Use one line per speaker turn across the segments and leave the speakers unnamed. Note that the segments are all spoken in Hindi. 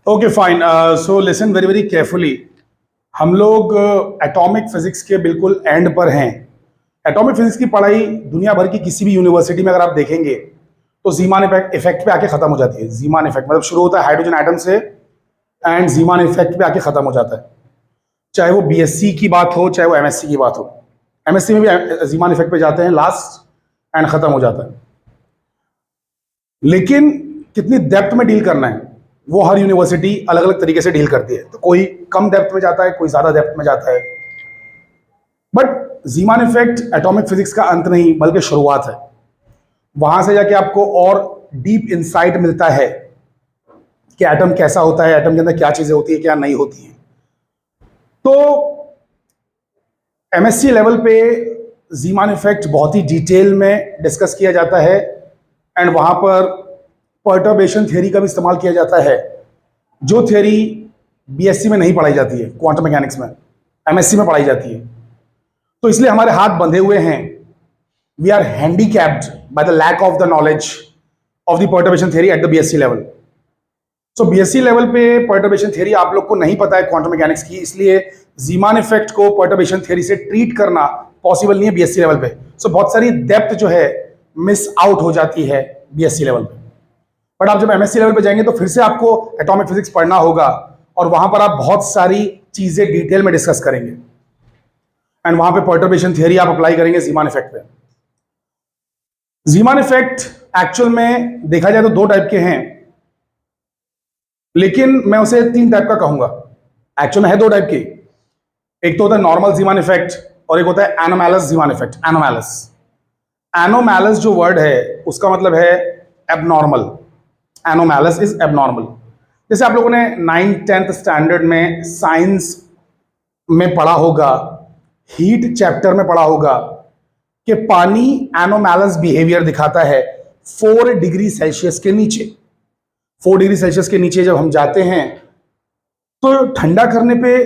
Okay fine. सो लिसन वेरी वेरी केयरफुली। हम लोग एटॉमिक फिजिक्स के बिल्कुल एंड पर हैं। एटॉमिक फिजिक्स की पढ़ाई दुनिया भर की किसी भी यूनिवर्सिटी में अगर आप देखेंगे तो जीमान इफेक्ट पे आके खत्म हो जाती है। जीमान इफेक्ट मतलब शुरू होता है हाइड्रोजन एटम से एंड जीमान इफेक्ट पे आके खत्म हो जाता है। चाहे वो बीएससी की बात हो चाहे वो एमएससी की बात हो। एमएससी में भी जीमान इफेक्ट पे जाते हैं लास्ट एंड खत्म हो जाता है। लेकिन कितनी डेप्थ में डील करना है वो हर यूनिवर्सिटी अलग अलग तरीके से डील करती है। तो कोई कम डेप्थ में जाता है, कोई ज्यादा डेप्थ में जाता है। But Zeeman effect atomic physics का अंत नहीं बल्कि शुरुआत है। वहां से जाके आपको और डीप इंसाइट मिलता है कि एटम कैसा होता है, एटम के अंदर क्या चीजें होती है, क्या नहीं होती है। तो एमएससी लेवल पे जीमान इफेक्ट बहुत ही डिटेल में डिस्कस किया जाता है एंड वहां पर पर्टर्बेशन थ्योरी का भी इस्तेमाल किया जाता है, जो थ्योरी बीएससी में नहीं पढ़ाई जाती है, क्वांटम मैकेनिक्स में एमएससी में पढ़ाई जाती है। तो इसलिए हमारे हाथ बंधे हुए हैं। We are handicapped by the lack of the knowledge of the perturbation theory at the BSc level. So BSc level पे पर्टर्बेशन थ्योरी आप लोग को नहीं पता है क्वांटम मैकेनिक्स की, इसलिए जीमान इफेक्ट को पर्टर्बेशन थ्योरी से ट्रीट करना पॉसिबल नहीं है बीएससी लेवल पे। सो बहुत सारी डेप्थ जो है मिस आउट हो जाती है बीएससी लेवल पे। बट आप जब एमएससी लेवल पे जाएंगे तो फिर से आपको एटॉमिक फिजिक्स पढ़ना होगा और वहां पर आप बहुत सारी चीजें डिटेल में डिस्कस करेंगे एंड वहां पे पर्टर्बेशन थ्योरी आप अप्लाई करेंगे जीमान इफेक्ट पे। जीमान इफेक्ट एक्चुअल में देखा जाए तो दो टाइप के हैं, लेकिन मैं उसे तीन टाइप का कहूंगा। एक्चुअल में है दो टाइप के। एक तो होता है नॉर्मल जीमान इफेक्ट और एक होता है एनोमैलस जीमान इफेक्ट। एनोमैलस एनोमैलस जो वर्ड है उसका मतलब है एबनॉर्मल। एनोमैलस is abnormal. जैसे आप लोगों ने 9th-10th स्टैंडर्ड में साइंस में पढ़ा होगा, हीट चैप्टर में पढ़ा होगा कि पानी एनोमैलस बिहेवियर दिखाता है 4 डिग्री सेल्सियस के नीचे। 4 डिग्री सेल्सियस के नीचे जब हम जाते हैं तो ठंडा करने पे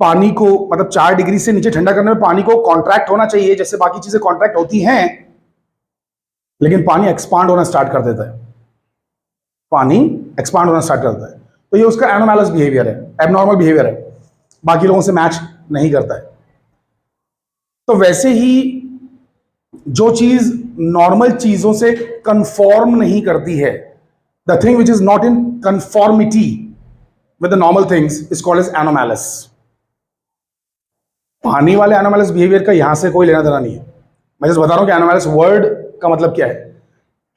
पानी को, मतलब 4 डिग्री से नीचे ठंडा करने में पानी को कॉन्ट्रैक्ट होना चाहिए जैसे बाकी चीजें कॉन्ट्रैक्ट होती हैं, लेकिन पानी एक्सपांड होना स्टार्ट कर देता है। पानी एक्सपांड होना स्टार्ट करता है। तो ये उसका एनोमैलस बिहेवियर है, एबनॉर्मल बिहेवियर है, बाकी लोगों से मैच नहीं करता है। तो वैसे ही जो चीज नॉर्मल चीजों से कंफॉर्म नहीं करती है, the thing which is not in conformity with the normal things is called as anomalous. पानी वाले एनोमैलस बिहेवियर का यहां से कोई लेना देना नहीं है। मैं जस्ट बता रहा हूं कि एनोमैलस वर्ड का मतलब क्या है,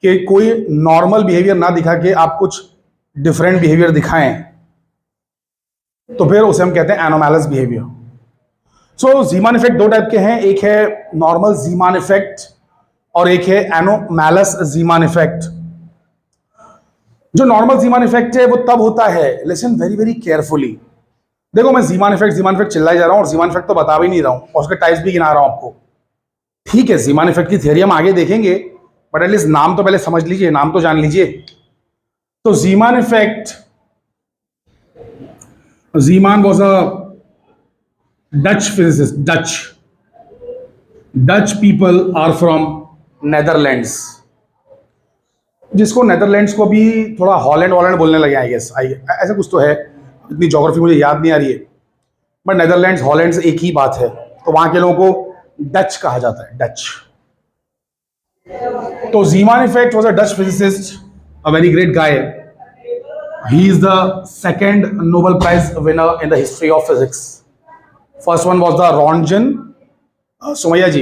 कि कोई नॉर्मल बिहेवियर ना दिखा के आप कुछ डिफरेंट बिहेवियर दिखाएं तो फिर उसे हम कहते हैं एनोमैलस बिहेवियर। सो जीमान इफेक्ट दो टाइप के हैं, एक है नॉर्मल जीमान इफेक्ट और एक है एनोमैलस जीमान इफेक्ट। जो नॉर्मल जीमान इफेक्ट है वो तब होता है, लिसन वेरी वेरी केयरफुली। देखो मैं जीमान इफेक्ट चिल्लाई जा रहा हूं और जीमान इफेक्ट तो बता भी नहीं रहा हूं और उसके टाइप्स भी गिना रहा हूं आपको। ठीक है, जीमान इफेक्ट की थियरी हम आगे देखेंगे, बट एटलीस्ट नाम तो पहले समझ लीजिए, नाम तो जान लीजिए। तो Zeeman effect, Zeeman was a Dutch physicist. Dutch people are from Netherlands, जिसको नेदरलैंड्स को भी थोड़ा हॉलैंड बोलने लगे आई गेस, ऐसा कुछ तो है। इतनी ज्योग्राफी मुझे याद नहीं आ रही है, बट नेदरलैंड्स हॉलैंड से एक ही बात है। तो वहां के लोगों को डच कहा जाता है, डच। तो Zeeman effect was a Dutch physicist, a very great guy. He is the second Nobel prize winner in the history of physics. First one was the Roentgen. Sumaiya ji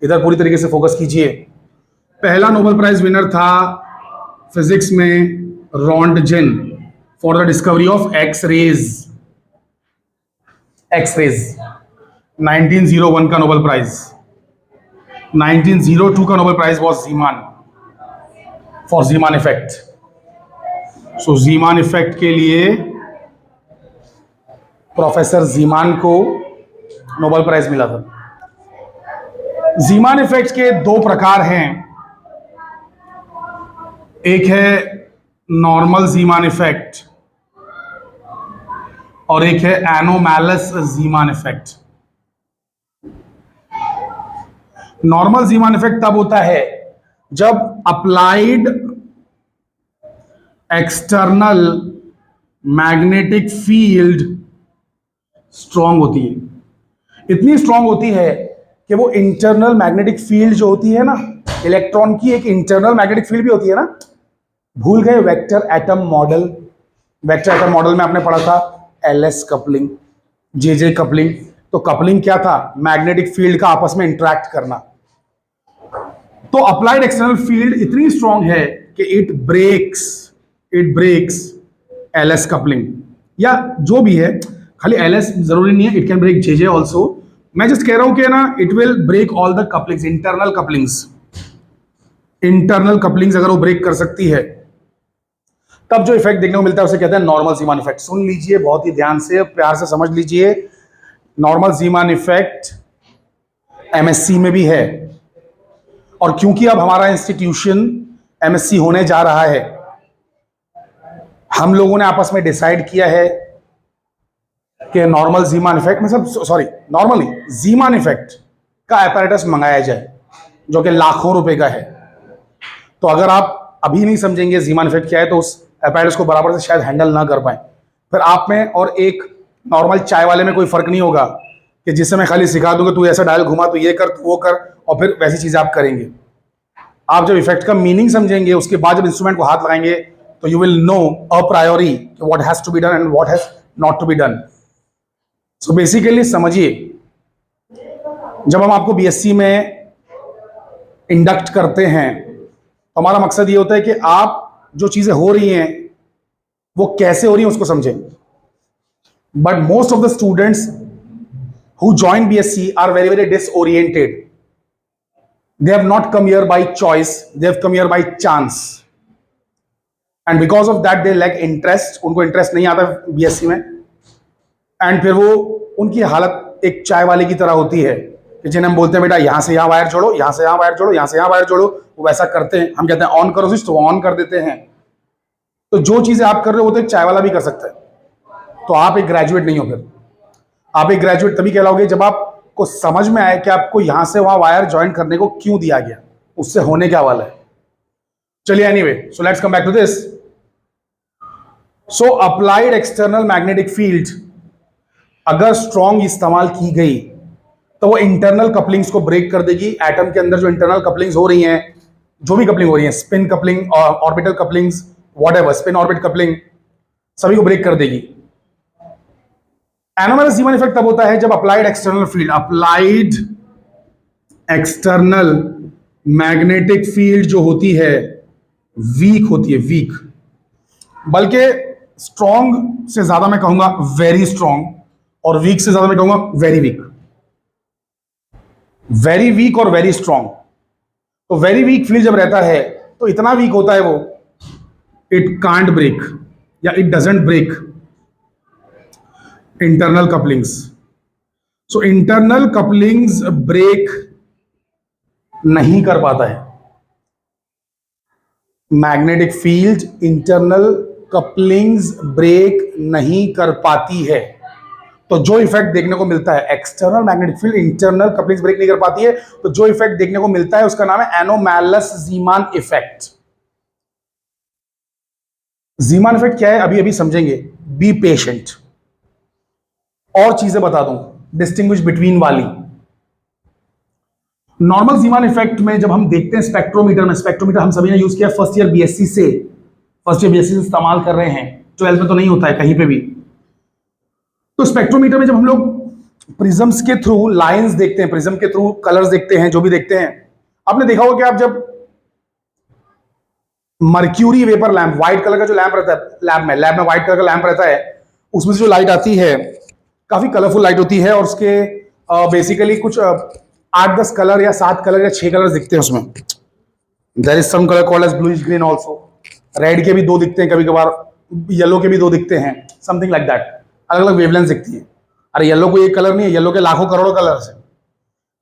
इधर पूरी तरीके से फोकस कीजिए। पहला नोबेल प्राइज विनर था फिजिक्स में Roentgen for the discovery of X-rays. 1901 का नोबेल प्राइज। 1902 का Nobel prize was Zeeman for Zeeman effect. So Zeeman effect के लिए प्रोफेसर जीमान को नोबेल प्राइज मिला था। जीमान इफेक्ट के दो प्रकार हैं, एक है नॉर्मल जीमान इफेक्ट और एक है anomalous Zeeman effect. Normal Zeeman effect तब होता है जब applied external magnetic field strong होती है, इतनी स्ट्रांग होती है कि वो इंटरनल मैग्नेटिक फील्ड जो होती है ना, इलेक्ट्रॉन की एक इंटरनल मैग्नेटिक फील्ड भी होती है ना। भूल गए vector atom model? Vector atom model में आपने पढ़ा था एलएस कपलिंग, जेजे कपलिंग। तो कपलिंग क्या था? मैग्नेटिक फील्ड का आपस में इंटरैक्ट करना। तो अप्लाइड एक्सटर्नल फील्ड इतनी स्ट्रांग है कि इट ब्रेक्स एलएस कपलिंग, या जो भी है, खाली एलएस जरूरी नहीं है, it can break JJ also. मैं जस्ट कह रहा हूं कि ना, it will break all the couplings, internal couplings अगर वो ब्रेक कर सकती है, तब जो इफेक्ट देखने को मिलता है उसे कहते हैं नॉर्मल ज़ीमान इफेक्ट। सुन लीजिए बहुत ही ध्यान से, प्यार से समझ लीजिए। नॉर्मल ज़ीमान इफेक्ट एमएससी में भी है, और क्योंकि अब हमारा इंस्टीट्यूशन एमएससी होने जा रहा है, हम लोगों ने आपस में डिसाइड किया है कि नॉर्मल ज़ीमान इफेक्ट, मतलब सॉरी नॉर्मल नहीं, ज़ीमान इफेक्ट का एपैरेटस मंगाया जाए, जो कि लाखों रुपए का है। तो अगर आप अभी नहीं समझेंगे ज़ीमान इफेक्ट क्या है, तो उस एपैरेटस को बराबर से शायद हैंडल ना कर पाए। फिर आप में और एक नॉर्मल चाय वाले में कोई फर्क नहीं होगा कि जिससे मैं खाली सिखा दूंगा तू ऐसा डायल घुमा, तो ये कर, तो वो कर, और फिर वैसी चीज़ें आप करेंगे। आप जब इफेक्ट का मीनिंग समझेंगे, उसके बाद जब इंस्ट्रूमेंट को हाथ लगाएंगे, तो you will know a priori what has to be done and what has not to be done. So basically समझिए, जब हम आपको बीएससी में इंडक्ट करते हैं, तो हमारा मकसद ये होता है कि आप जो चीजें हो रही हैं वो कैसे हो रही हैं उसको समझें। But most of the students who join BSc are very very disoriented. They have not come here by choice, they have come here by chance, and because of that they lack interest. उनको इंटरेस्ट नहीं आता BSc में, एंड फिर वो उनकी हालत एक चाय वाले की तरह होती है कि जिन्हें हम बोलते हैं बेटा यहाँ से यहाँ वायर जोड़ो, यहाँ से यहाँ वायर जोड़ो, यहाँ से यहाँ वायर जोड़ो, वो वैसा करते हैं। हम कहते हैं ऑन करो स्विच, तो वो ऑन कर देते हैं। तो जो चीजें आप कर रहे हो तो एक चाय वाला भी कर सकता है। तो आप एक ग्रेजुएट नहीं हो। फिर आप एक ग्रेजुएट तभी कहलाओगे जब आपको समझ में आए कि आपको यहां से वहां वायर ज्वाइन करने को क्यों दिया गया, उससे होने क्या वाला है। चलिए anyway, so let's come back to this. So applied external magnetic field अगर स्ट्रॉन्ग इस्तेमाल की गई तो वो इंटरनल कपलिंग्स को ब्रेक कर देगी। एटम के अंदर जो इंटरनल कपलिंग्स हो रही हैं, जो भी कपलिंग हो रही है, spin coupling, orbital couplings, whatever, spin orbit coupling, सभी को ब्रेक कर देगी। एनोमैलस ज़ीमान इफेक्ट तब होता है जब अप्लाइड एक्सटर्नल मैग्नेटिक फील्ड जो होती है वीक होती है, वीक, बल्कि स्ट्रॉन्ग से ज्यादा मैं कहूंगा वेरी स्ट्रॉन्ग, और वीक से ज्यादा मैं कहूंगा वेरी वीक। वेरी वीक और वेरी स्ट्रॉन्ग। तो वेरी वीक फील्ड जब रहता है तो इतना वीक होता है वो, इट कांट ब्रेक या it doesn't break internal couplings. So internal couplings break नहीं कर पाता है magnetic field, internal couplings break नहीं कर पाती है। तो जो इफेक्ट देखने को मिलता है, external magnetic field internal couplings break नहीं कर पाती है, तो जो इफेक्ट देखने को मिलता है उसका नाम है एनोमैलस ज़ीमान इफेक्ट। ज़ीमान इफेक्ट क्या है अभी अभी समझेंगे, बी पेशेंट। और चीजें बता दूं डिस्टिंग्विश बिटवीन वाली। नॉर्मल ज़ीमान इफेक्ट में जब हम देखते हैं स्पेक्ट्रोमीटर में, स्पेक्ट्रोमीटर हम सभी ने यूज किया फर्स्ट ईयर बीएससी से इस्तेमाल कर रहे हैं, 12th में तो नहीं होता है कहीं पे भी। तो स्पेक्ट्रोमीटर में जब हम लोग प्रिज्म्स के थ्रू लाइंस देखते हैं, प्रिज्म के थ्रू कलर्स देखते हैं, जो भी देखते हैं, आपने देखा होगा कि आप जब mercury vapour lamp, white colour का जो लैंप रहता है, लैब में व्हाइट कलर का लैंप रहता है, उसमें से जो लाइट आती है काफी कलरफुल लाइट होती है, और उसके बेसिकली कुछ 8-10 कलर या 7 कलर या 6 कलर दिखते हैं उसमें। There is some colour called as bluish green also. Red के भी 2 दिखते हैं कभी कभार, येलो के भी 2 दिखते हैं, समथिंग लाइक दैट। अलग अलग वेवलेंथ दिखती है। अरे येलो को एक कलर नहीं है, येलो के लाखों करोड़ों कलर्स हैं,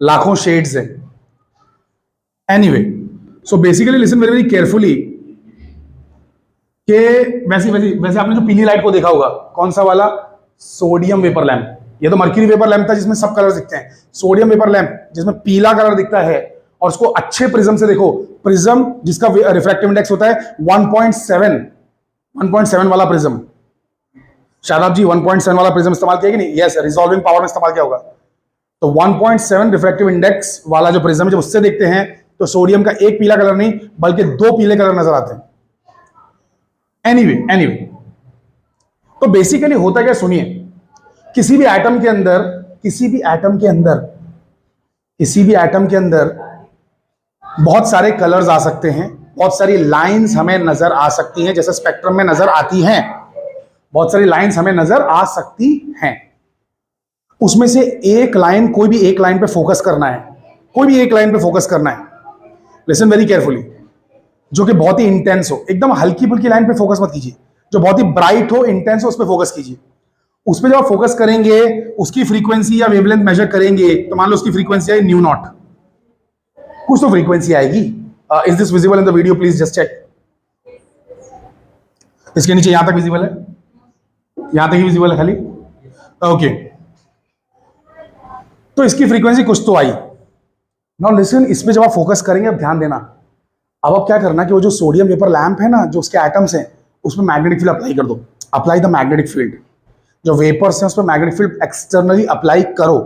लाखों शेड्स हैं। Anyway, so basically listen very very carefully कि वैसे आपने जो पीली लाइट को देखा होगा, कौन सा वाला, सोडियम वेपर लैंप। ये तो मर्क्यूरी वेपर लैंप था जिसमें सब कलर दिखते हैं। सोडियम वेपर लैंप जिसमें पीला कलर दिखता है, और उसको अच्छे प्रिज्म से देखो, प्रिज्म जिसका रिफ्रैक्टिव इंडेक्स होता है 1.7 वाला प्रिज्म, शादाब जी 1.7 वाला प्रिज्म इस्तेमाल किया कि नहीं? यस, रिजॉल्विंग पावर में इस्तेमाल किया होगा। तो 1.7 रिफ्रैक्टिव इंडेक्स वाला जो प्रिज्म है, जब उससे देखते हैं तो सोडियम का एक पीला कलर नहीं बल्कि दो पीले कलर नजर आते हैं। एनीवे तो बेसिकली होता क्या, सुनिए, किसी भी एटम के अंदर बहुत सारे कलर्स आ सकते हैं, बहुत सारी लाइंस हमें नजर आ सकती हैं, जैसे स्पेक्ट्रम में नजर आती हैं, बहुत सारी लाइंस हमें नजर आ सकती हैं। उसमें से एक लाइन, कोई भी एक लाइन पे फोकस करना है, लिसन वेरी केयरफुली, जो कि बहुत ही इंटेंस हो, एकदम हल्की फुल्की लाइन पे फोकस मत कीजिए, जो बहुत ही ब्राइट हो, इंटेंस हो, उस पर फोकस कीजिए। उस पर जब आप फोकस करेंगे, उसकी फ्रीक्वेंसी या वेवलेंथ मेजर करेंगे, तो मान लो उसकी फ्रीक्वेंसी आई न्यू नॉट, कुछ तो फ्रीक्वेंसी आएगी। Is this visible in the video? Please just check. इसके नीचे यहां तक विजिबल है, यहां तक ही विजिबल है खाली, ओके। तो इसकी फ्रीक्वेंसी कुछ तो आई। नाउ लिसन, इस पे जब आप फोकस करेंगे, अब ध्यान देना, अब आप क्या करना कि वो जो सोडियम वेपर लैंप है ना, जो उसके एटम्स हैं, उसमें मैग्नेटिक फील्ड अप्लाई कर दो। अप्लाई द मैग्नेटिक फील्ड, जो वेपर्स हैं उस पर मैग्नेटिक फील्ड एक्सटर्नली अप्लाई करो।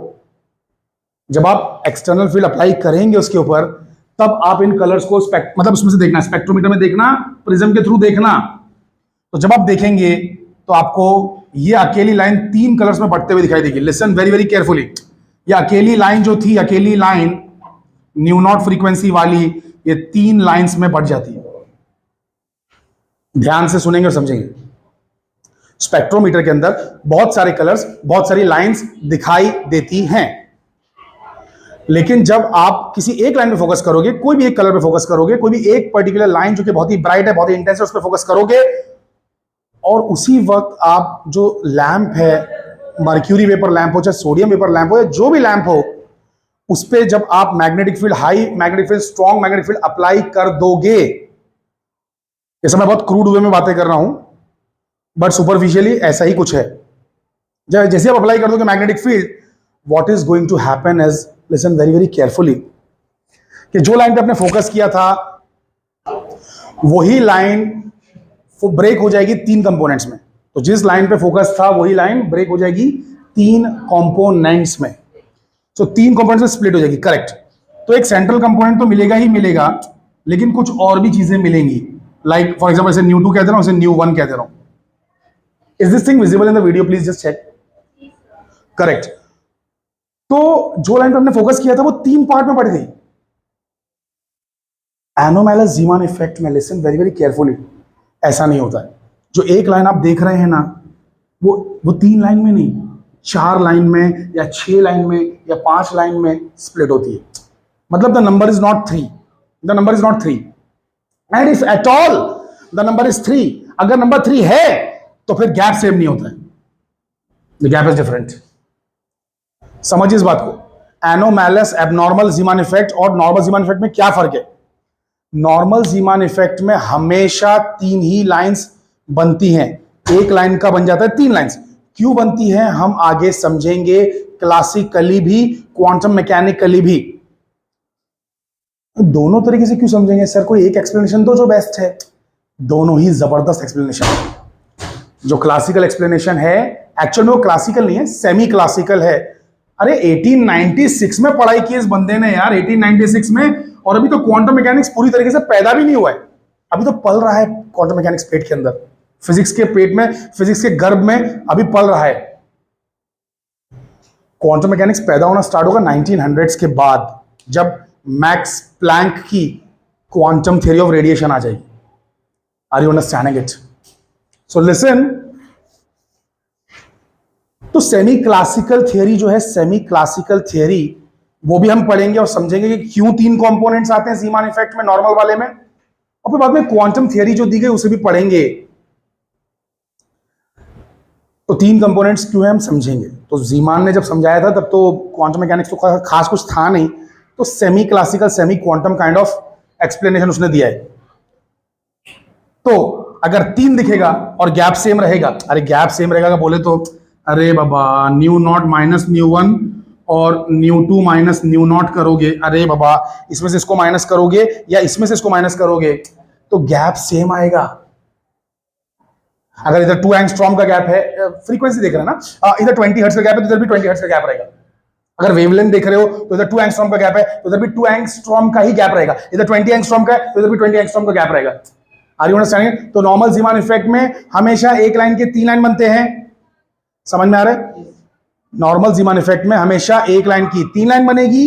जब आप एक्सटर्नल फील्ड अप्लाई करेंगे उसके ऊपर, तब आप इन कलर्स को मतलब उसमें से देखना, स्पेक्ट्रोमीटर में देखना, प्रिज्म के थ्रू देखना। तो जब आप देखेंगे तो आपको ये अकेली लाइन 3 कलर्स में बढ़ते हुए दिखाई देगी। लिसन वेरी वेरी केयरफुली, ये अकेली लाइन जो थी, अकेली लाइन न्यू नॉट फ्रीक्वेंसी वाली, ये 3 लाइंस में बढ़ जाती है। ध्यान से सुनेंगे और समझेंगे। स्पेक्ट्रोमीटर के अंदर बहुत सारे कलर्स, बहुत सारी लाइंस दिखाई देती हैं, लेकिन जब आप किसी एक लाइन पे फोकस करोगे, कोई भी एक कलर पे फोकस करोगे, कोई भी एक पर्टिकुलर लाइन जो कि बहुत ही ब्राइट है, बहुत ही इंटेंस है, उस पर फोकस करोगे, और उसी वक्त आप जो लैंप है, मर्क्यूरी वेपर लैंप हो, चाहे सोडियम वेपर लैंप हो, या जो भी लैंप हो, उस पे जब आप magnetic field, high magnetic field, strong magnetic field apply कर दोगे, जैसे मैं बहुत क्रूड वे में बातें कर रहा हूं, बट सुपरफिशियली ऐसा ही कुछ है। जैसे आप अप्लाई कर दोगे magnetic field, what is going to happen is, listen very very carefully, कि जो लाइन पे आपने फोकस किया था, वही लाइन वो ब्रेक हो जाएगी 3 कंपोनेंट्स में। तो जिस लाइन पे फोकस था, वही लाइन ब्रेक हो जाएगी 3 कंपोनेंट्स में। तो 3 कंपोनेंट्स में स्प्लिट हो जाएगी, करेक्ट। तो एक सेंट्रल कंपोनेंट तो मिलेगा ही मिलेगा, लेकिन कुछ और भी चीजें मिलेंगी, लाइक फॉर एग्जाम्पल इसे न्यू 2 कहते रहा हूं, इसे न्यू 1 कहते रहा हूं। Is this thing visible in the video? Please just check. Correct. तो जो लाइन पे हमने फोकस किया था, वो 3 पार्ट में बढ़ गई। एनोमैलस ज़ीमान इफेक्ट में, लिसन वेरी वेरी केयरफुली, ऐसा नहीं होता है। जो एक लाइन आप देख रहे हैं ना, वो 3 लाइन में नहीं, 4 लाइन में या 6 लाइन में या 5 लाइन में स्प्लिट होती है। मतलब the number is not 3, the number is not 3, and if at all the number is 3, अगर नंबर 3 है तो फिर गैप सेम नहीं होता है, द गैप इज डिफरेंट। समझिए इस बात को। एनोमैलस, एबनॉर्मल ज़ीमान इफेक्ट और नॉर्मल ज़ीमान इफेक्ट में क्या फर्क है? नॉर्मल ज़ीमान इफेक्ट में हमेशा 3 ही लाइंस बनती हैं, एक लाइन का बन जाता है 3 लाइंस। क्यों बनती है हम आगे समझेंगे, क्लासिकली भी, क्वांटम मैकेनिकली भी। दोनों तरीके से क्यों समझेंगे सर? कोई एक एक्सप्लेनेशन दो जो बेस्ट है। दोनों ही जबरदस्त एक्सप्लेनेशन है। जो क्लासिकल एक्सप्लेनेशन है, एक्चुअल में वो क्लासिकल नहीं है, सेमी क्लासिकल है। अरे 1896 में पढ़ाई की इस बंदे ने यार, 1896 में, और अभी तो क्वांटम मैकेनिक्स पूरी तरीके से पैदा भी नहीं हुआ है, अभी तो पल रहा है क्वांटम मैकेनिक्स पेट के अंदर, फिजिक्स के पेट में, फिजिक्स के गर्भ में अभी पल रहा है। क्वांटम मैकेनिक्स पैदा होना स्टार्ट होगा 1900s के बाद, जब मैक्स प्लैंक की क्वांटम थ्योरी ऑफ रेडिएशन आ जाएगी। Are you understanding it? So listen, तो सेमी क्लासिकल थियरी जो है, सेमी क्लासिकल थियरी, वो भी हम पढ़ेंगे और समझेंगे कि क्यों 3 कंपोनेंट्स आते हैं ज़ीमान इफेक्ट में, नॉर्मल वाले में, और फिर बाद में क्वांटम थियरी जो दी गई उसे भी पढ़ेंगे। तो 3 कंपोनेंट्स क्यों है हम समझेंगे। तो ज़ीमान ने जब समझाया था तब तो क्वांटम मैकेनिक्स तो खास कुछ था नहीं, तो semi classical, semi quantum kind of explanation उसने दिया है। तो अगर 3 दिखेगा और गैप सेम रहेगा, अरे गैप सेम रहेगा बोले तो, अरे बाबा न्यू नॉट माइनस न्यू 1 और न्यू 2 माइनस न्यू नॉट करोगे, अरे बाबा इसमें से इसको माइनस करोगे या इसमें से इसको माइनस करोगे, तो गैप सेम आएगा। अगर इधर 2 एंगस्ट्रॉम का गैप है, फ्रीक्वेंसी देख रहे हैं ना, इधर 20 हर्ट्ज का गैप है तो इधर भी 20 हर्ट्ज का गैप रहेगा। अगर वेवलेंथ देख रहे हो तो इधर 2 एंगस्ट्रॉम का गैप है तो इधर भी 2 एंगस्ट्रॉम का ही गैप रहेगा। इधर 20 एंगस्ट्रॉम का है तो इधर भी 20 एंगस्ट्रॉम का गैप रहेगा। Are you understanding? तो नॉर्मल ज़ीमान इफेक्ट में हमेशा एक लाइन के 3 लाइन बनते हैं। समझ में आ रहा है? नॉर्मल ज़ीमान इफेक्ट में हमेशा एक लाइन की 3 लाइन बनेगी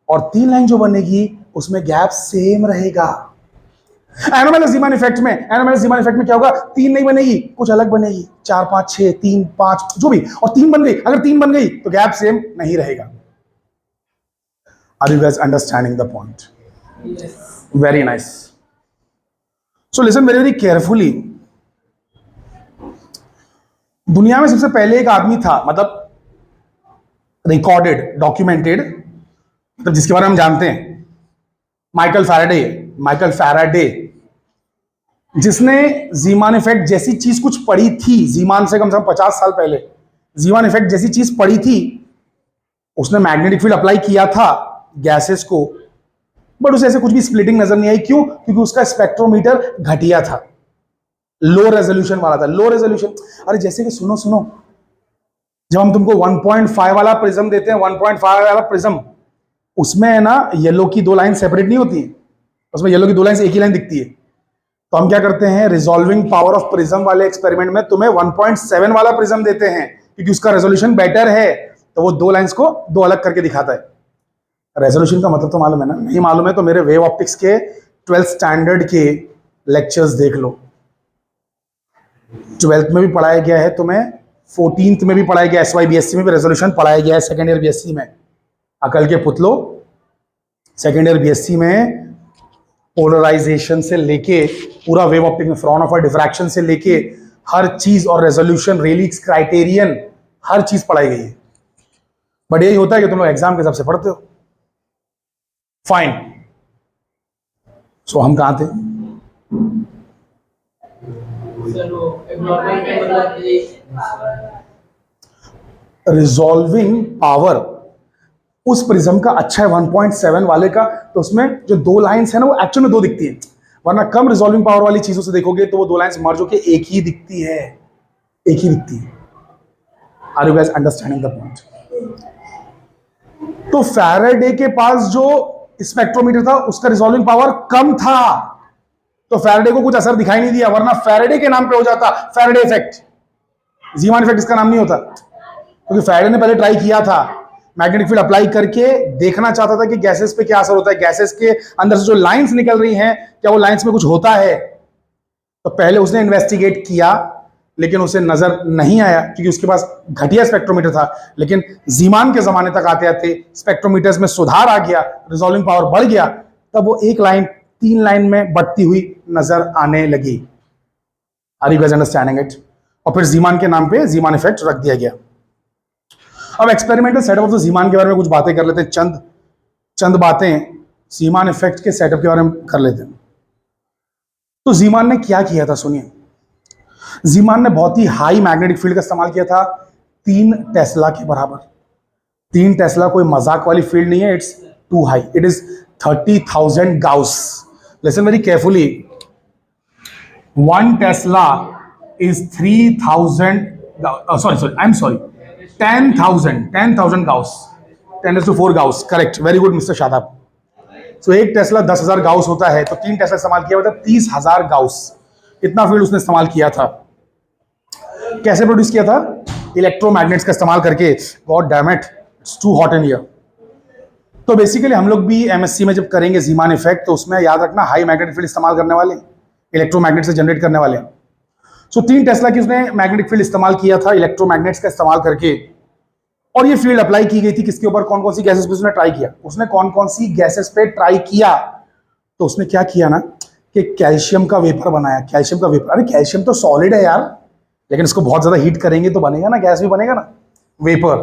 और 3 लाइन जो बनेगी उसमें गैप सेम रहेगा। एनोमैलस ज़ीमान इफेक्ट में क्या होगा? 3 नहीं बनेगी, कुछ अलग बनेगी, 4 5 6 3 5 जो भी, और 3 बन गई। अगर 3 बन गई तो गैप सेम नहीं रहेगा। Are you guys understanding the point? Very nice. So listen very very carefully. दुनिया में सबसे पहले एक आदमी था, मतलब रिकॉर्डेड, डॉक्यूमेंटेड, मतलब जिसके बारे में हम जानते हैं, माइकल फैराडे, जिसने ज़ीमान इफेक्ट जैसी चीज कुछ पढ़ी थी, ज़ीमान से कम 50 साल पहले ज़ीमान इफेक्ट जैसी चीज पढ़ी थी। उसने मैग्नेटिक फील्ड अप्लाई किया था गैसेस को, बट उसे ऐसे कुछ भी स्प्लिटिंग नजर नहीं आई। क्यों? क्योंकि उसका स्पेक्ट्रोमीटर घटिया था, लो रेजोल्यूशन वाला था। लो रेजोल्यूशन, अरे जैसे कि सुनो, जब हम तुमको 1.5 वाला प्रिज्म देते हैं, 1.5 वाला प्रिज्म, उसमें है ना येलो की 2 लाइन सेपरेट नहीं होती है, उसमें येलो की 2 लाइन से एक ही लाइन दिखती है। तो हम क्या करते हैं, रिजॉल्विंग पावर ऑफ प्रिज्म वाले एक्सपेरिमेंट में तुम्हें 1.7 वाला प्रिज्म देते हैं, क्योंकि उसका रेजोल्यूशन बेटर है, तो वो 2 लाइंस को 2 अलग करके दिखाता है। रेजोल्यूशन का मतलब तो मालूम है ना? नहीं मालूम है तो मेरे वेव ऑप्टिक्स के 12th स्टैंडर्ड के लेक्चर्स देख लो। 12th में भी पढ़ाया गया है तुम्हें, 14th में भी पढ़ाया गया, SYBSC में भी रेजोल्यूशन पढ़ाया गया है, सेकेंड ईयर BSc में। अकल के पुतलो, सेकेंड ईयर BSc में पोलराइजेशन से लेके पूरा वेव ऑप्टिक में फ्रॉनहोफर डिफ्रैक्शन से लेके हर चीज, और रेजोल्यूशन, रेलिक्स क्राइटेरियन, हर चीज पढ़ाई गई है। बट यही होता है कि तुम लोग एग्जाम के हिसाब से पढ़ते हो। फाइन। सो हम कहां थे? रिजॉल्विंग पावर उस प्रिज्म का अच्छा है 1.7 वाले का, तो उसमें जो 2 लाइंस है ना, वो एक्चुअल में 2 दिखती है, वरना कम रिजॉल्विंग पावर वाली चीजों से देखोगे तो वो 2 लाइंस मर्ज होके एक ही दिखती है, एक ही दिखती है। Are you guys understanding the point? तो फैराडे के पास जो स्पेक्ट्रोमीटर था उसका रिजॉल्विंग पावर कम था, तो फैराडे को कुछ असर दिखाई नहीं दिया, वरना फैराडे के नाम पे हो जाता फैराडे इफेक्ट। ज़ीमान इफेक्ट इसका नाम नहीं होता, क्योंकि फैराडे ने पहले ट्राई किया था, मैग्नेटिक फील्ड अप्लाई करके देखना चाहता था कि गैसेस पे क्या असर होता है, गैसेस के अंदर से जो लाइंस निकल रही हैं क्या वो लाइंस में कुछ होता है। तो पहले उसने इन्वेस्टिगेट किया, लेकिन उसे नजर नहीं आया, क्योंकि उसके पास घटिया स्पेक्ट्रोमीटर था। लेकिन ज़ीमान के जमाने तक आते आते स्पेक्ट्रोमीटर्स में सुधार आ गया, रिजॉल्विंग पावर बढ़ गया, तब वो एक लाइन 3 लाइन में बढ़ती हुई नजर आने लगी। Are you guys understanding it? और फिर ज़ीमान के नाम पे ज़ीमान इफेक्ट रख दिया गया। अब एक्सपेरिमेंटल सेटअप ऑफ द ज़ीमान के बारे में कुछ बातें कर लेते हैं, चंद बातें ज़ीमान इफेक्ट के सेटअप के बारे में कर लेते हैं। तो ज़ीमान ने क्या किया था सुनिए। ज़ीमान ने बहुत ही हाई मैग्नेटिक फील्ड का इस्तेमाल किया था, 3 टेस्ला के बराबर। 3 टेस्ला कोई मजाक वाली फील्ड नहीं है, it's too high, it is 30,000 gauss. Listen very carefully, 1 tesla is 3,000, sorry 10,000 gauss, 10⁴ gauss, correct, very good mister Shadab. So 1 tesla 10,000 gauss होता है, तो 3 टेस्ला इस्तेमाल किया मतलब 30,000 गाउस, इतना फील्ड उसने इस्तेमाल किया था। कैसे प्रोड्यूस किया था? इलेक्ट्रोमैग्नेट्स का इस्तेमाल करके। God damn it, it's too hot in here. तो बेसिकली हम लोग भी MSc में जब करेंगे ज़ीमान इफेक्ट, तो उसमें याद रखना हाई मैग्नेटिक फील्ड इस्तेमाल करने वाले, इलेक्ट्रोमैग्नेट से जनरेट करने वाले। सो 3 टेस्ला की उसने मैग्नेटिक फील्ड इस्तेमाल किया था इलेक्ट्रोमैग्नेट्स का इस्तेमाल करके। और ये फील्ड अप्लाई की गई थी किसके ऊपर? कौन कौन सी गैसेस पे उसने ट्राई किया? उसने कौन कौन सी गैसेस पे ट्राई किया? तो उसने क्या किया ना कि कैल्शियम का वेपर बनाया। कैल्शियम का वेपर, अरे कैल्शियम तो सॉलिड है यार, लेकिन इसको बहुत ज्यादा हीट करेंगे तो बनेगा ना, गैस भी बनेगा ना, वेपर।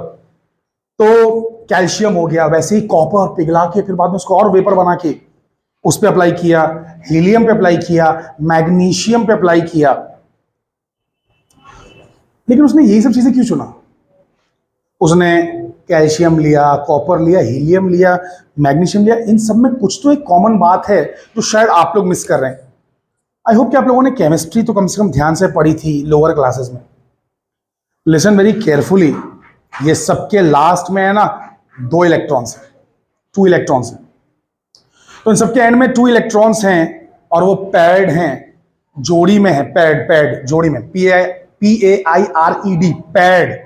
तो कैल्शियम हो गया, वैसे ही कॉपर पिघला के फिर बाद में उसको और वेपर बना के उस पे अप्लाई किया, हीलियम पे अप्लाई किया, मैग्नीशियम पे अप्लाई किया। लेकिन उसने यही सब चीजें क्यों चुना? उसने कैल्शियम लिया, कॉपर लिया, हीलियम लिया, मैग्नीशियम लिया, इन सब में कुछ तो एक कॉमन बात है जो शायद आप लोग मिस कर रहे हैं। आई होप कि आप लोगों ने केमिस्ट्री तो कम से कम ध्यान से पढ़ी थी लोअर क्लासेस में। लिसन वेरी केयरफुली, ये सबके लास्ट में है ना 2 इलेक्ट्रॉन्स, 2 इलेक्ट्रॉन्स हैं। तो इन सबके एंड में 2 इलेक्ट्रॉन्स हैं और वो पैड हैं, जोड़ी में है, पैड जोड़ी में, PAIRED, पैड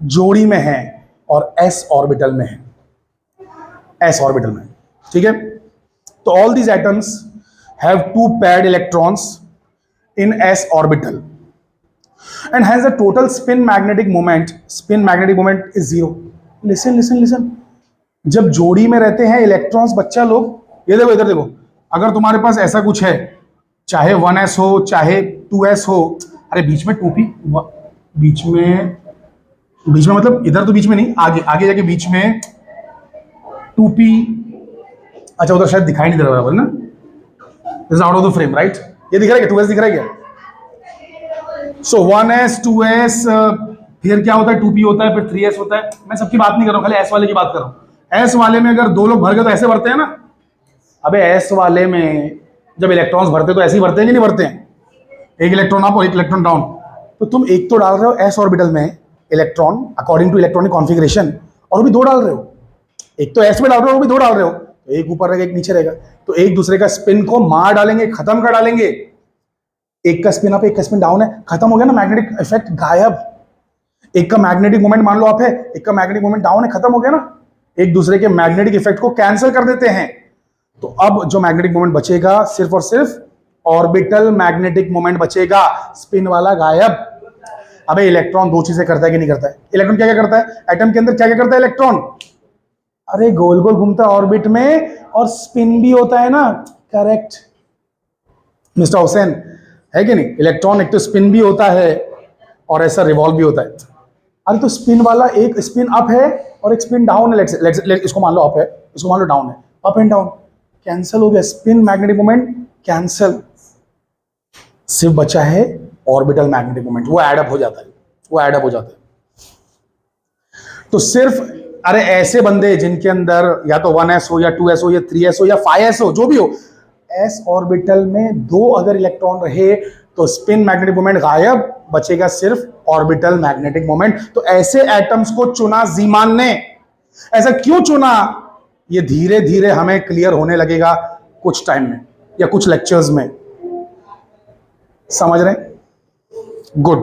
जोड़ी में है और s ऑर्बिटल में है, s ऑर्बिटल में, ठीक है। तो all these atoms have 2 paired electrons in s orbital and hence the total spin magnetic moment is 0. listen, जब जोड़ी में रहते हैं इलेक्ट्रॉन्स, बच्चा लोग ये देखो, इधर देखो, अगर तुम्हारे पास ऐसा कुछ है, चाहे 1s हो चाहे 2s हो, अरे बीच में 2p, बीच में मतलब इधर तो बीच में नहीं, आगे जाके बीच में 2p, अच्छा उधर शायद दिखाई नहीं दे रहा बराबर ना, out of the frame, right. ये दिख रहा है क्या, 2s दिख रहा है क्या? सो 1s 2s, फिर क्या होता है, 2p होता है, फिर 3s होता है। मैं सबकी बात नहीं कर रहा हूं, खाली s वाले की बात कर रहा हूं। s वाले में अगर 2 लोग भर गए तो ऐसे भरते हैं ना। अबे s वाले में जब इलेक्ट्रॉन्स भरते तो ऐसे ही भरते हैं कि नहीं भरते हैं? एक इलेक्ट्रॉन अप और एक इलेक्ट्रॉन डाउन। तो तुम एक तो डाल रहे हो s ऑर्बिटल में electron according to electronic configuration, और वो भी 2 डाल रहे हो। एक तो s में डाल रहे हो, वो भी 2 डाल रहे हो, तो एक ऊपर रहेगा एक नीचे रहेगा, तो एक दूसरे का स्पिन को मार डालेंगे, खत्म कर डालेंगे। एक का स्पिन अप एक का स्पिन डाउन है, खत्म हो गया ना, मैग्नेटिक इफेक्ट गायब। एक का मैग्नेटिक मोमेंट मान लो अप है, एक का मैग्नेटिक मोमेंट डाउन है, खत्म हो गया ना। एक दूसरे के मैग्नेटिक इफेक्ट को कैंसिल कर देते हैं। तो अब जो मैग्नेटिक मोमेंट बचेगा सिर्फ और सिर्फ ऑर्बिटल मैग्नेटिक मोमेंट बचेगा, स्पिन वाला गायब। अबे इलेक्ट्रॉन 2 चीजें करता है कि नहीं करता है? इलेक्ट्रॉन क्या क्या करता है एटम के अंदर, क्या क्या करता है इलेक्ट्रॉन? अरे गोल गोल घूमता है ऑर्बिट में, और स्पिन भी होता है ना, करेक्ट मिस्टर हुसैन, है कि नहीं? इलेक्ट्रॉन एक तो स्पिन भी होता है और ऐसा रिवॉल्व भी होता है। अरे तो स्पिन वाला एक स्पिन अप है और एक स्पिन डाउन है, इसको मान लो अप है, इसको मान लो डाउन है, अप एंड डाउन कैंसिल हो गया, स्पिन मैग्नेटिक मोमेंट कैंसिल, सिर्फ बचा है ऑर्बिटल मैग्नेटिक मोमेंट, वो एड अप हो जाता है, तो सिर्फ अरे ऐसे बंदे जिनके अंदर या तो 1s हो या 2s हो या 3s हो या 5s हो, जो भी हो, s ऑर्बिटल में 2 अगर इलेक्ट्रॉन रहे तो स्पिन मैग्नेटिक मोमेंट गायब, बचेगा सिर्फ ऑर्बिटल मैग्नेटिक मोमेंट। तो ऐसे एटम्स को चुना जीमान ने। ऐसा क्यों चुना, ये धीरे धीरे हमें क्लियर होने लगेगा कुछ टाइम में या कुछ लेक्चर्स में, समझ रहे? गुड।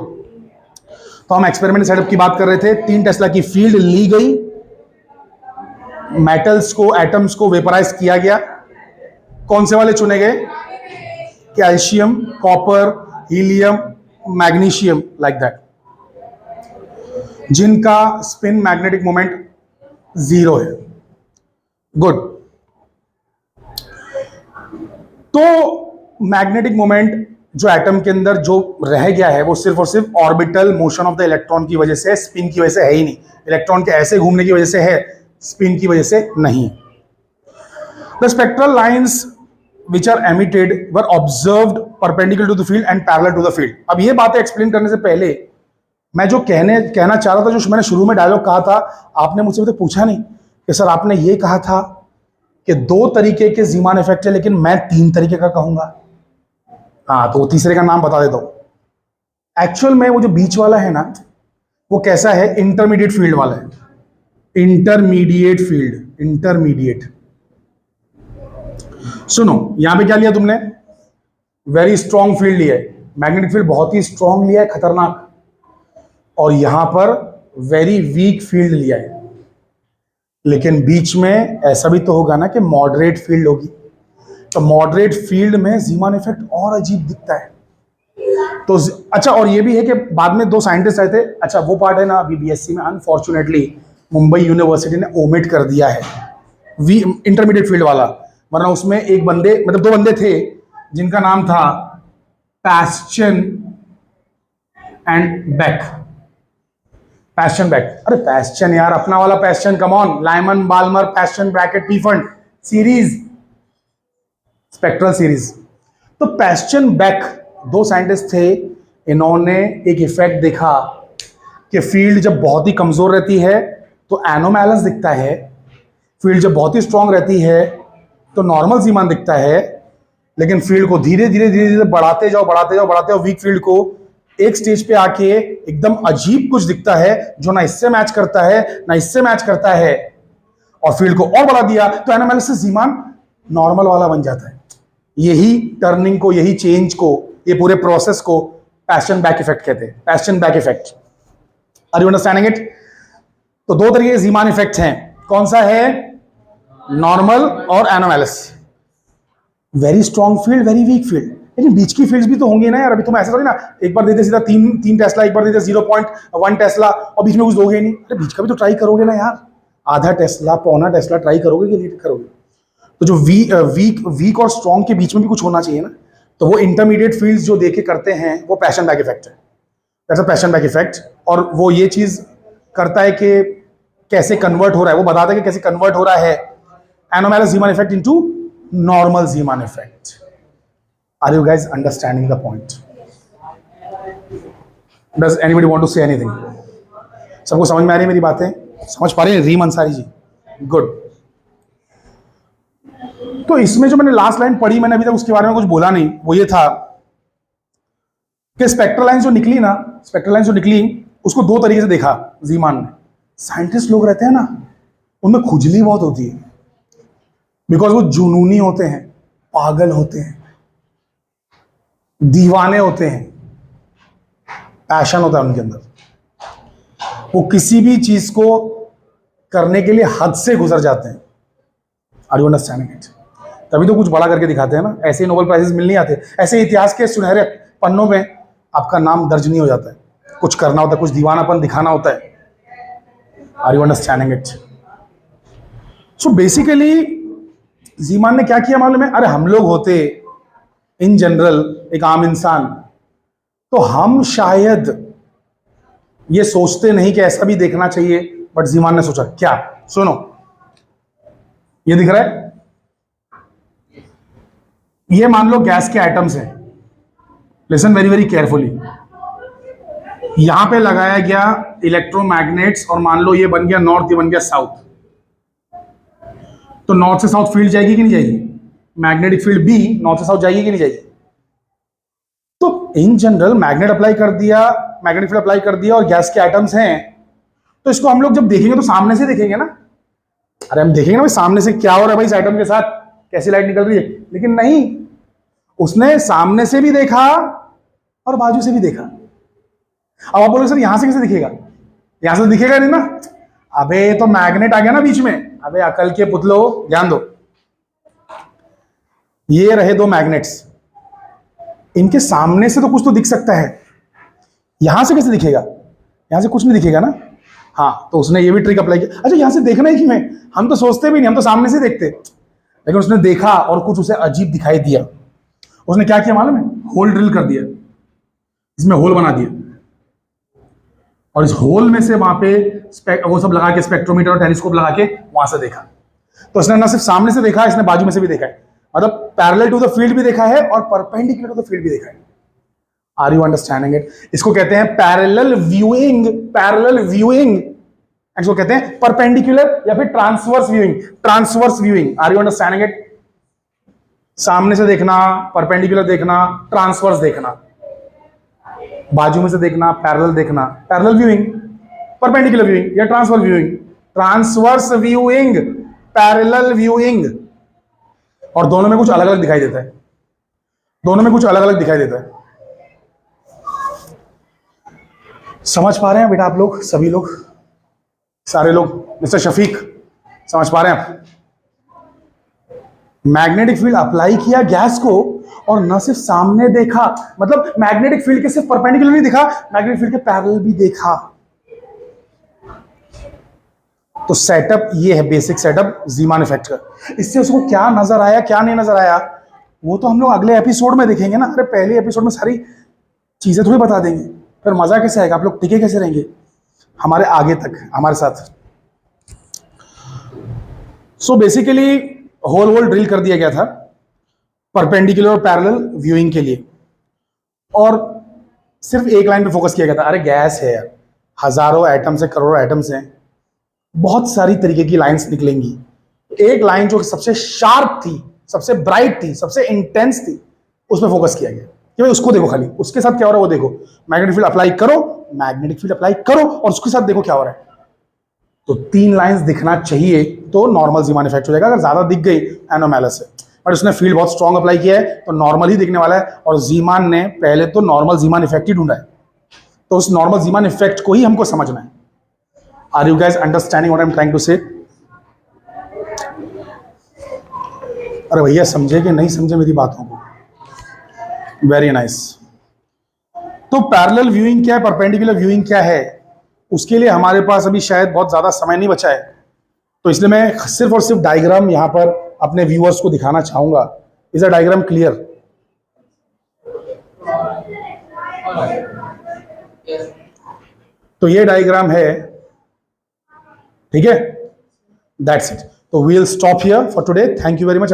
तो हम एक्सपेरिमेंट सेटअप की बात कर रहे थे। 3 टेस्ला की फील्ड ली गई, मेटल्स को, एटम्स को वेपराइज किया गया। कौन से वाले चुने गए? Calcium, copper, helium, magnesium, like that, जिनका स्पिन मैग्नेटिक मोमेंट 0 है। गुड। तो मैग्नेटिक मोमेंट जो एटम के अंदर जो रह गया है वो सिर्फ और सिर्फ orbital motion of the electron की वजह से, स्पिन की वजह से है ही नहीं। इलेक्ट्रॉन के ऐसे घूमने की वजह से है, स्पिन की वजह से नहीं। The spectral lines which are emitted were observed perpendicular to the field and parallel to the field। अब ये बातें एक्सप्लेन करने से पहले मैं जो कहना चाह रहा था, जो मैंने शुरू में डायलॉग कहा था, आपने मुझसे तो पूछा नहीं कि सर आपने ये कहा था कि 2 तरीके के जीमान इफेक्ट है, लेकिन मैं 3 तरीके का कहूंगा। हाँ, तो तीसरे का नाम बता देता हूं। एक्चुअल में वो जो बीच वाला है ना, वो कैसा है? इंटरमीडिएट फील्ड वाला है। Intermediate field, intermediate. सुनो, यहां पे क्या लिया तुमने? वेरी स्ट्रॉन्ग फील्ड लिया है, मैग्नेटिक फील्ड बहुत ही स्ट्रॉन्ग लिया है, खतरनाक। और यहां पर वेरी वीक फील्ड लिया है। लेकिन बीच में ऐसा भी तो होगा ना कि मॉडरेट फील्ड होगी। तो मॉडरेट फील्ड में जीमान इफेक्ट और अजीब दिखता है। तो अच्छा, और ये भी है कि बाद में 2 साइंटिस्ट आए थे। अच्छा, वो पार्ट है ना अभी बीएससी में अनफॉर्चुनेटली मुंबई यूनिवर्सिटी ने ओमिट कर दिया है, इंटरमीडिएट फील्ड वाला। वरना उसमें 2 बंदे थे जिनका नाम था Paschen and Back. Paschen Back, अरे पैस्चन यार, अपना वाला Paschen, come on, Lyman Balmer Paschen Brackett Pfund series, spectral series. तो पैस्चन बेक 2 साइंटिस्ट थे। इन्होंने एक इफेक्ट देखा कि फील्ड जब बहुत ही कमजोर रहती है तो एनोमैलस दिखता है, फील्ड जब बहुत ही स्ट्रांग रहती है तो नॉर्मल जीमान दिखता है। लेकिन फील्ड को धीरे धीरे धीरे धीरे बढ़ाते जाओ बढ़ाते जाओ बढ़ाते जाओ, वीक फील्ड को एक स्टेज पे आके एकदम अजीब कुछ दिखता है जो ना इससे मैच करता है ना इससे मैच करता है, और फील्ड को और बढ़ा दिया तो एनामेलिसिस ज़ीमान नॉर्मल वाला बन जाता है। यही टर्निंग को, यही चेंज को, ये पूरे प्रोसेस को पैशन बैक इफेक्ट कहते हैं, Paschen back effect. Are you understanding it? तो दो तरीके के ज़ीमान इफेक्ट हैं, कौन सा है? नॉर्मल और anomalous. Very strong field, very weak field, लेकिन बीच की फील्ड्स भी तो होंगी ना यार। अभी तुम ऐसा थोड़ी ना एक बार देते सीधा तीन टेस्ला, एक बार देते 0.1 टेस्ला और बीच में कुछ दोगे नहीं। अरे बीच का भी तो ट्राई करोगे ना यार, आधा टेस्ला पौना टेस्ला ट्राई करोगे कि नहीं करोगे? तो जो वीक और स्ट्रॉन्ग के बीच में भी कुछ होना चाहिए ना, तो वो इंटरमीडिएट फील्ड्स जो देके करते हैं वो पैशन बैक इफेक्ट है। That's a passion back effect. और वो ये चीज करता है कि कैसे कन्वर्ट हो रहा है, वो बताता है कि कैसे कन्वर्ट हो रहा है anomalous Zeeman effect into normal Zeeman effect. Are you guys understanding the point? Does anybody want to say anything? सबको समझ में आ रही है मेरी बातें? समझ पा रहे हैं रीम अंसारी जी? गुड। तो इसमें जो मैंने लास्ट लाइन पढ़ी, मैंने अभी तक उसके बारे में कुछ बोला नहीं, वो ये था कि स्पेक्ट्रल लाइन जो निकली ना, स्पेक्ट्रल लाइन जो निकली उसको दो तरीके से देखा ज़ीमान ने। साइंटिस्ट लोग रहते हैं ना, उनमें खुजली बहुत होती है, बिकॉज वो जुनूनी होते हैं, पागल होते हैं, दीवाने होते हैं, पैशन होता है उनके अंदर। वो किसी भी चीज को करने के लिए हद से गुजर जाते हैं। Are you understanding it? तभी तो कुछ बड़ा करके दिखाते हैं ना, ऐसे ही नोबेल प्राइजेस मिल नहीं आते, ऐसे इतिहास के सुनहरे पन्नों में आपका नाम दर्ज नहीं हो जाता है। कुछ करना होता है, कुछ दीवानापन दिखाना होता है। Are you understanding it? So basically Zeeman ने क्या किया मालूम है? अरे हम लोग होते इन जनरल एक आम इंसान, तो हम शायद ये सोचते नहीं कि ऐसा भी देखना चाहिए, बट ज़ीमान ने सोचा। क्या? सुनो, ये दिख रहा है, ये मान लो गैस के आइटम्स हैं। Listen very very carefully. यहां पे लगाया गया इलेक्ट्रोमैग्नेट्स और मान लो ये बन गया नॉर्थ, ये बन गया साउथ। तो नॉर्थ से साउथ फील्ड जाएगी कि नहीं जाएगी? मैग्नेटिक फील्ड भी नॉर्थ से साउथ जाएगी कि नहीं जाएगी? तो इन जनरल मैग्नेट अप्लाई कर दिया, मैग्नेटिक फील्ड अप्लाई कर दिया और गैस के आइटम्स हैं, तो इसको हम लोग जब देखेंगे तो सामने से देखेंगे ना। अरे हम देखेंगे ना भाई सामने से क्या हो रहा है भाई इस आइटम के साथ, कैसी लाइट निकल रही है। लेकिन नहीं, उसने सामने से भी देखा और बाजू से भी देखा। अब आप बोलोगे सर यहां से कैसे दिखेगा? यहां से दिखेगा नहीं ना। अबे तो मैग्नेट आ गया ना बीच में। अबे अकल के पुतलो, ध्यान दो, ये रहे दो मैग्नेट्स, इनके सामने से तो कुछ तो दिख सकता है, यहां से कैसे दिखेगा? यहां से कुछ नहीं दिखेगा ना। हाँ, तो उसने ये भी ट्रिक अप्लाई किया। अच्छा, यहां से देखना ही क्यों है? हम तो सोचते भी नहीं, हम तो सामने से देखते। लेकिन उसने देखा और कुछ उसे अजीब दिखाई दिया। उसने क्या किया मालूम है? होल ड्रिल कर दिया, इसमें होल बना दिया, और इस होल में से वहां पे वो सब लगा के, स्पेक्ट्रोमीटर और टेलीस्कोप लगा के वहां से देखा। तो इसने ना सिर्फ सामने से देखा, इसने बाजू में से भी देखा है, मतलब पैरेलल टू द फील्ड भी देखा है और परपेंडिकुलर टू द फील्ड भी देखा है। Are you understanding it? इसको कहते हैं पैरेलल व्यूइंग, पैरेलल व्यूइंग। इसको कहते हैं परपेंडिकुलर या फिर transverse viewing, transverse viewing. Are you understanding it? सामने से देखना, परपेंडिकुलर देखना, ट्रांसवर्स देखना, बाजू में से देखना, पैरेलल देखना, पैरेलल व्यूइंग, परपेंडिकुलर व्यूइंग या transverse viewing, transverse viewing, parallel viewing. और दोनों में कुछ अलग अलग दिखाई देता है, दोनों में कुछ अलग अलग दिखाई देता है। समझ पा रहे हैं बेटा आप लोग? सभी लोग, सारे लोग? मिस्टर शफीक, समझ पा रहे हैं आप? मैग्नेटिक फील्ड अप्लाई किया गैस को और न सिर्फ सामने देखा, मतलब मैग्नेटिक फील्ड के सिर्फ परपेंडिकुलर नहीं देखा, मैग्नेटिक फील्ड के पैरेलल भी देखा। तो सेटअप ये है, बेसिक सेटअप ज़ीमान इफेक्ट का। इससे उसको क्या नजर आया, क्या नहीं नजर आया, वो तो हम लोग अगले एपिसोड में देखेंगे ना। अरे पहले एपिसोड में सारी चीजें थोड़ी बता देंगे, फिर मजा कैसे आएगा? आप लोग टिके कैसे रहेंगे हमारे आगे तक हमारे साथ? सो बेसिकली होल ड्रिल कर दिया गया था परपेंडिकुलर और पैरेलल व्यूइंग के लिए, और सिर्फ एक लाइन पे फोकस किया गया था। अरे गैस है यार, हजारों एटम्स है, करोड़ों एटम्स हैं, बहुत सारी तरीके की लाइंस निकलेंगी। एक लाइन जो सबसे शार्प थी, सबसे ब्राइट थी, सबसे इंटेंस थी, उस पर फोकस किया गया कि भाई उसको देखो, खाली उसके साथ क्या हो रहा है वो देखो, मैग्नेटिक फील्ड अप्लाई करो, मैग्नेटिक फील्ड अप्लाई करो और उसके साथ देखो क्या हो रहा है। तो 3 लाइंस दिखना चाहिए तो नॉर्मल जीमान इफेक्ट हो जाएगा। अगर ज्यादा दिख गई एनोमैलस है, बट उसने फील्ड बहुत स्ट्रॉन्ग अप्लाई किया है तो नॉर्मल ही दिखने वाला है। और जीमान ने पहले तो नॉर्मल जीमान इफेक्ट ही ढूंढा है, तो उस नॉर्मल जीमान इफेक्ट को ही हमको समझना है। Are you guys understanding what I am trying to say? अरे भैया समझे कि नहीं समझे मेरी बातों को? Very nice. तो पैरेलल व्यूइंग क्या है, परपेंडिकुलर व्यूइंग क्या है, उसके लिए हमारे पास अभी शायद बहुत ज्यादा समय नहीं बचा है, तो इसलिए मैं सिर्फ और सिर्फ डायग्राम यहां पर अपने व्यूअर्स को दिखाना चाहूंगा। Is a diagram clear? तो ये डायग्राम है, ठीक है, दैट्स इट। तो we will stop here for today. Thank you very much.